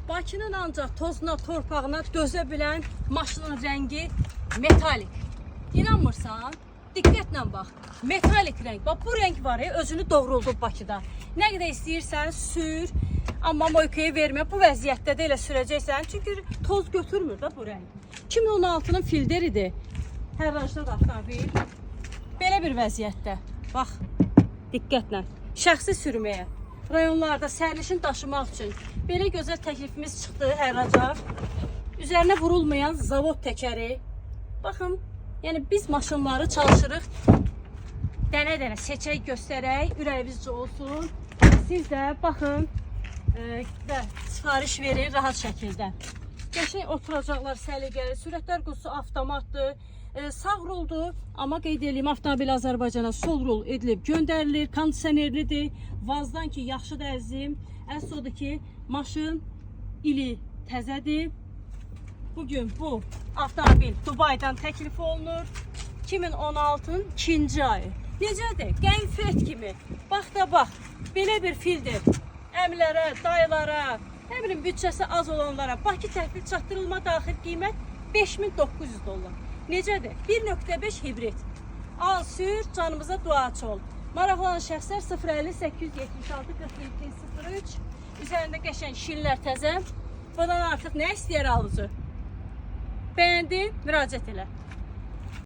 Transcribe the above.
Bakının ancaq tozuna, torpağına dözə bilən maşının rəngi metalik. İnanmırsan? Diqqətlə bax. Metalik rəng. Bax bu rəng var ya, özünü doğruldub Bakıda. Nə qədər istəyirsən sür, amma moykaya vermə. Bu vəziyyətdə də elə sürəcəksən. Çünki toz götürmür da bu rəng. 2016-nın filteridir. Hərrajda da avtomobil. Belə bir vəziyyətdə. Bax, diqqətlə. Şəxsi sürməyə, rayonlarda sərnişin daşımaq üçün belə gözəl təklifimiz çıxdı hərraca. Üzərinə vurulmayan zavod təkəri. Baxın, yəni biz maşınları çalışırıq dənə-dənə seçək, göstərək, ürəyimizcə olsun. Siz də baxın və sifariş verin rahat şəkildə. Qəşəng oturacaqlar səliqəli, sürətlər qutusu avtomatdır. Sağ roldur, amma qeyd edeyim, avtomobil Azərbaycana sol rol edilib göndərilir, kondisionerlidir. Vazdan ki, yaxşıdır əzizim. Əsas odur ki, maşın ili təzədir. Bugün bu avtomobil Dubaydan təklif olunur. 2016-nın 2-ci ayı. Necədir? Qənfet kimi. Bax da bax, belə bir fildir. Əmlərə, dayılara, nə bilim büdcəsi az olanlara Bakı təhvil çatdırılma daxil qiymət 5900 dollar. Necədir? 1.5 hibrit. Al, sür, canımıza duaçı ol. Maraqlanan şəxslər 050-876-42-03 üzərində qəşəng şillər təzə. Bundan artıq nə istəyər alıcı? Bəyəndin, müraciət elə.